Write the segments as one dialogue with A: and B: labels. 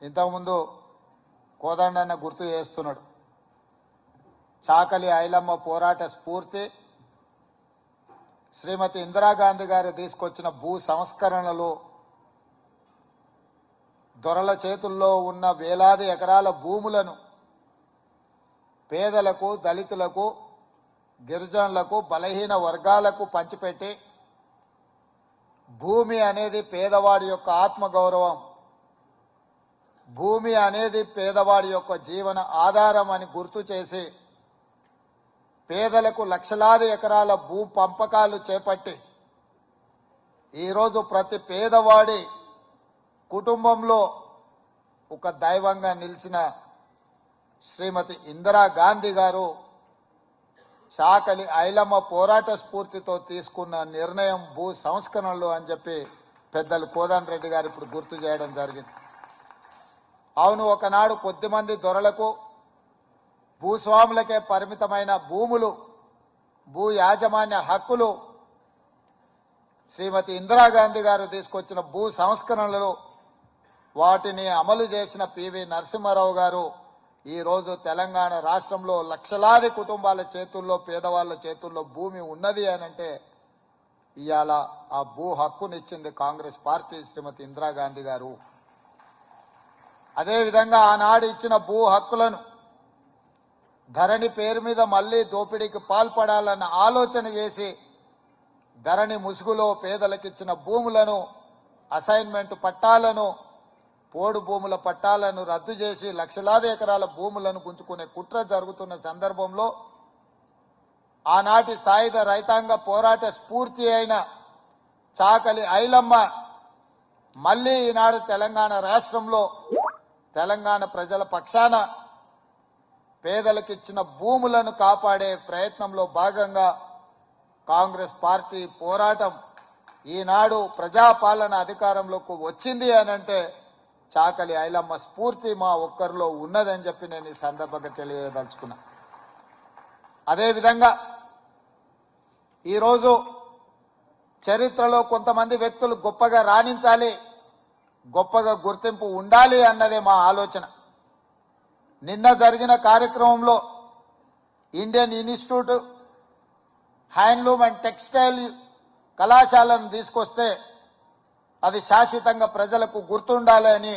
A: ఇంతకుముందు కోదండన్న గుర్తు చేస్తున్నాడు. చాకలి ఐలమ్మ పోరాట స్ఫూర్తి శ్రీమతి ఇందిరాగాంధీ గారు తీసుకొచ్చిన భూ సంస్కరణలు దొరల చేతుల్లో ఉన్న వేలాది ఎకరాల భూములను పేదలకు, దళితులకు, గిరిజనులకు, బలహీన వర్గాలకు పంచిపెట్టి భూమి అనేది పేదవాడి యొక్క ఆత్మగౌరవం, భూమి అనేది పేదవాడి యొక్క జీవన ఆధారం అని గుర్తు చేసి పేదలకు లక్షలాది ఎకరాల భూ పంపకాలు చేపట్టి ఈరోజు ప్రతి పేదవాడి కుటుంబంలో ఒక దైవంగా నిలిచిన శ్రీమతి ఇందిరాగాంధీ గారు చాకలి ఐలమ్మ పోరాట స్ఫూర్తితో తీసుకున్న నిర్ణయం భూ సంస్కరణలు అని చెప్పి పెద్దలు కోదండరెడ్డి గారు ఇప్పుడు గుర్తు చేయడం జరిగింది. అవును, ఒకనాడు కొద్దిమంది దొరలకు, భూస్వాములకే పరిమితమైన భూములు, భూ యాజమాన్య హక్కులు శ్రీమతి ఇందిరాగాంధీ గారు తీసుకొచ్చిన భూ సంస్కరణలు వాటిని అమలు చేసిన పివి నరసింహారావు గారు ఈరోజు తెలంగాణ రాష్ట్రంలో లక్షలాది కుటుంబాల చేతుల్లో, పేదవాళ్ల చేతుల్లో భూమి ఉన్నది అనంటే ఇవాళ ఆ భూ హక్కునిచ్చింది కాంగ్రెస్ పార్టీ, శ్రీమతి ఇందిరాగాంధీ గారు. అదేవిధంగా ఆనాడు ఇచ్చిన భూ హక్కులను ధరణి పేరు మీద మళ్లీ దోపిడీకి పాల్పడాలన్న ఆలోచన చేసి ధరణి ముసుగులో పేదలకిచ్చిన భూములను, అసైన్మెంట్ పట్టాలను, పోడు భూముల పట్టాలను రద్దు చేసి లక్షలాది ఎకరాల భూములను గుంజుకునే కుట్ర జరుగుతున్న సందర్భంలో ఆనాటి సాయుధ రైతాంగ పోరాట స్ఫూర్తి అయిన చాకలి ఐలమ్మ మళ్లీ ఈనాడు తెలంగాణ రాష్ట్రంలో తెలంగాణ ప్రజల పక్షాన పేదలకిచ్చిన భూములను కాపాడే ప్రయత్నంలో భాగంగా కాంగ్రెస్ పార్టీ పోరాటం ఈనాడు ప్రజాపాలన అధికారంలోకి వచ్చింది అనంటే చాకలి ఐలమ్మ స్ఫూర్తి మా ఒక్కరిలో ఉన్నదని చెప్పి నేను ఈ సందర్భంగా తెలియదలుచుకున్నా. అదేవిధంగా ఈరోజు చరిత్రలో కొంతమంది వ్యక్తులు గొప్పగా రాణించాలి, గొప్పగా గుర్తింపు ఉండాలి అన్నదే మా ఆలోచన. నిన్న జరిగిన కార్యక్రమంలో Indian institute handloom and textile కళాశాలను తీసుకొస్తే అది శాశ్వతంగా ప్రజలకు గుర్తుండాలి అని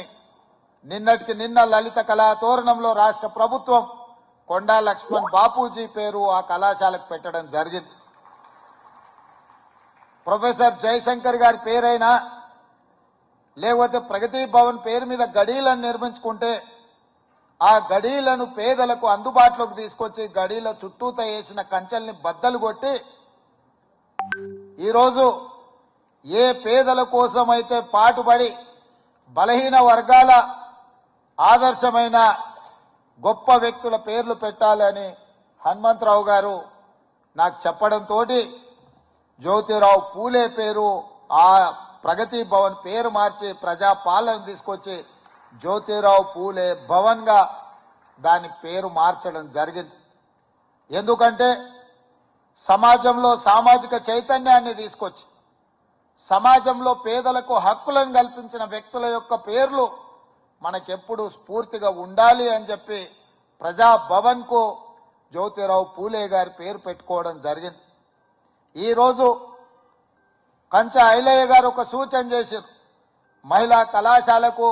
A: నిన్నటికి నిన్న లలిత కళా తోరణంలో రాష్ట్ర ప్రభుత్వం కొండా లక్ష్మణ్ బాపూజీ పేరు ఆ కళాశాలకు పెట్టడం జరిగింది. ప్రొఫెసర్ జయశంకర్ గారి పేరైనా లేకపోతే ప్రగతి భవన్ పేరు మీద గడీలను నిర్మించుకుంటే ఆ గడీలను పేదలకు అందుబాటులోకి తీసుకొచ్చి గడీల చుట్టూత వేసిన కంచెల్ని బద్దలు కొట్టి ఈరోజు ఏ పేదల కోసమైతే పాటుపడి బలహీన వర్గాల ఆదర్శమైన గొప్ప వ్యక్తుల పేర్లు పెట్టాలని హనుమంతరావు గారు నాకు చెప్పడంతో జ్యోతిరావు పూలే పేరు ఆ ప్రగతి భవన్ పేరు మార్చి ప్రజాపాలన తీసుకొచ్చి జ్యోతిరావు పూలే భవన్ గా దాని పేరు మార్చడం జరిగింది. ఎందుకంటే సమాజంలో సామాజిక చైతన్యాన్ని తీసుకొచ్చి సమాజంలో పేదలకు హక్కులను కల్పించిన వ్యక్తుల యొక్క పేర్లు మనకెప్పుడు స్ఫూర్తిగా ఉండాలి అని చెప్పి ప్రజాభవన్ కు జ్యోతిరావు పూలే గారి పేరు పెట్టుకోవడం జరిగింది. ఈరోజు కంచ ఐలయ్య గారు ఒక సూచన చేశారు, మహిళా కళాశాలకు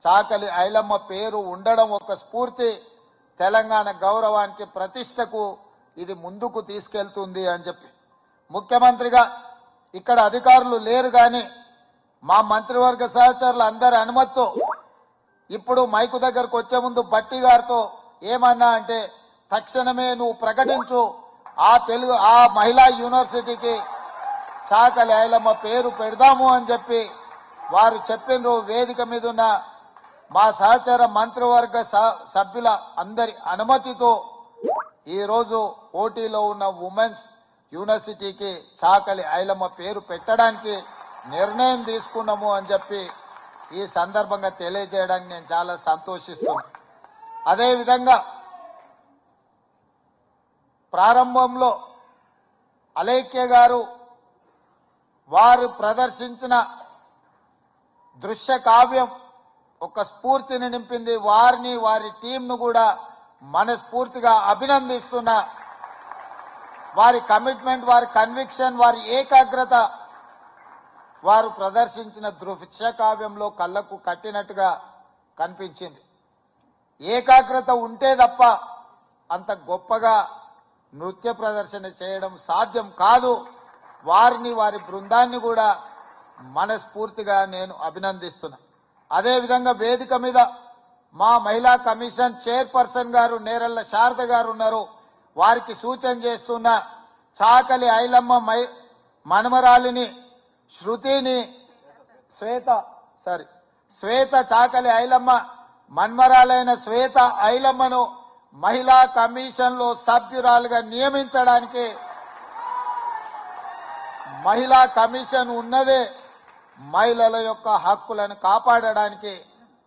A: చాకలి ఐలమ్మ పేరు ఉండడం ఒక స్ఫూర్తి, తెలంగాణ గౌరవానికి ప్రతిష్టకు ఇది ముందుకు తీసుకెళ్తుంది అని చెప్పి. ముఖ్యమంత్రిగా ఇక్కడ అధికారులు లేరు కానీ మా మంత్రివర్గ సహచరులు అందరి అనుమతితో ఇప్పుడు మైకు దగ్గరకు వచ్చే ముందు బట్టి గారితో ఏమన్నా అంటే తక్షణమే నువ్వు ప్రకటించు, ఆ మహిళా యూనివర్సిటీకి చాకలి ఐలమ్మ పేరు పెడదాము అని చెప్పి వారు చెప్పిన వేదిక మీద ఉన్న మా సహచర మంత్రివర్గ సభ్యుల అందరి అనుమతితో ఈరోజు పోటీలో ఉన్న ఉమెన్స్ యూనివర్సిటీకి చాకలి ఐలమ్మ పేరు పెట్టడానికి నిర్ణయం తీసుకున్నాము అని చెప్పి ఈ సందర్భంగా తెలియజేయడానికి నేను చాలా సంతోషిస్తున్నాను. అదేవిధంగా ప్రారంభంలో అలేఖ్య గారు వారు ప్రదర్శించిన దృశ్య కావ్యం ఒక స్ఫూర్తిని నింపింది. వారిని వారి టీంను కూడా మనస్ఫూర్తిగా అభినందిస్తున్నా. వారి కమిట్మెంట్, వారి కన్విక్షన్, వారి ఏకాగ్రత, వారు ప్రదర్శించిన దృశ్య కావ్యంలో కళ్ళకు కట్టినట్టుగా కనిపించింది. ఏకాగ్రత ఉంటే తప్ప అంత గొప్పగా నృత్య ప్రదర్శన చేయడం సాధ్యం కాదు. వారిని వారి బృందాన్ని కూడా మనస్ఫూర్తిగా నేను అభినందిస్తున్నా. అదేవిధంగా వేదిక మీద మా మహిళా కమిషన్ చైర్పర్సన్ గారు నేరళ్ల శారద గారు ఉన్నారు. వారికి సూచన చేస్తున్న చాకలి ఐలమ్మ మనమరాలిని శృతిని శ్వేత చాకలి ఐలమ్మ మన్మరాలైన శ్వేత ఐలమ్మను మహిళా కమిషన్ లో సభ్యురాలుగా నియమించడానికి, మహిళా కమిషన్ ఉన్నదే మహిళల యొక్క హక్కులను కాపాడడానికి,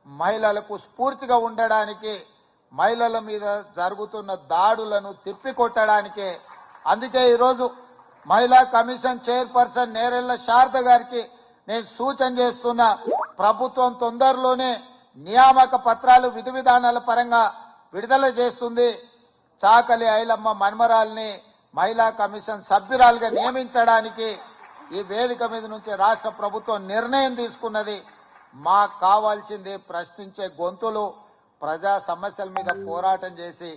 A: మహిళలకు స్ఫూర్తిగా ఉండడానికి, మహిళల మీద జరుగుతున్న దాడులను తిప్పికొట్టడానికి. అందుకే ఈరోజు మహిళా కమిషన్ చైర్పర్సన్ నేరెళ్ల శారద గారికి నేను సూచన చేస్తున్నా. ప్రభుత్వం తొందరలోనే నియామక పత్రాలు విధి విధానాల పరంగా విడుదల చేస్తుంది. చాకలి ఐలమ్మ మన్మరాల్ని మహిళా కమిషన్ సభ్యురాలుగా నియమించడానికి ఈ వేదిక మీద నుంచి రాష్ట్ర ప్రభుత్వం నిర్ణయం తీసుకున్నది. మాకు కావాల్సింది ప్రశ్నించే గొంతులు, ప్రజా సమస్యల మీద పోరాటం చేసి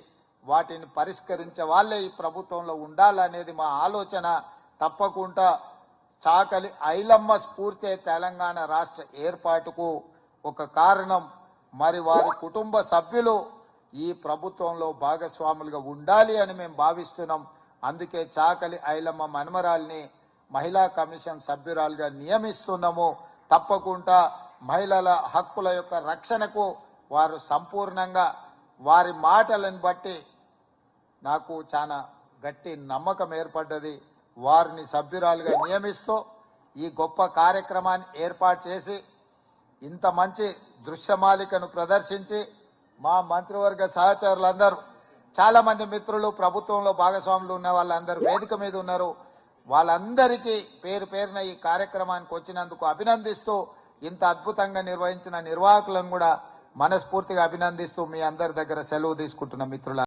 A: వాటిని పరిష్కరించే వాళ్ళే ఈ ప్రభుత్వంలో ఉండాలనేది మా ఆలోచన. తప్పకుండా చాకలి ఐలమ్మ స్ఫూర్తి తెలంగాణ రాష్ట్ర ఏర్పాటుకు ఒక కారణం. మరి వారి కుటుంబ సభ్యులు ఈ ప్రభుత్వంలో భాగస్వాములుగా ఉండాలి అని మేము భావిస్తున్నాం. అందుకే చాకలి ఐలమ్మ మనమరాల్ని మహిళా కమిషన్ సభ్యురాలుగా నియమిస్తున్నాము. తప్పకుండా మహిళల హక్కుల యొక్క రక్షణకు వారు సంపూర్ణంగా, వారి మాటలను బట్టి నాకు చాలా గట్టి నమ్మకం ఏర్పడ్డది. వారిని సభ్యురాలుగా నియమిస్తూ ఈ గొప్ప కార్యక్రమాన్ని ఏర్పాటు చేసి ఇంత మంచి దృశ్యమాలికను ప్రదర్శించి మా మంత్రివర్గ సహచరులందరూ, చాలా మంది మిత్రులు ప్రభుత్వంలో భాగస్వాములు ఉన్న వాళ్ళందరూ వేదిక మీద ఉన్నారు. వాళ్ళందరికీ పేరు పేరున ఈ కార్యక్రమానికి వచ్చినందుకు అభినందిస్తూ, ఇంత అద్భుతంగా నిర్వహించిన నిర్వాహకులను కూడా మనస్ఫూర్తిగా అభినందిస్తూ మీ అందరి దగ్గర సెలవు తీసుకుంటున్న మిత్రుల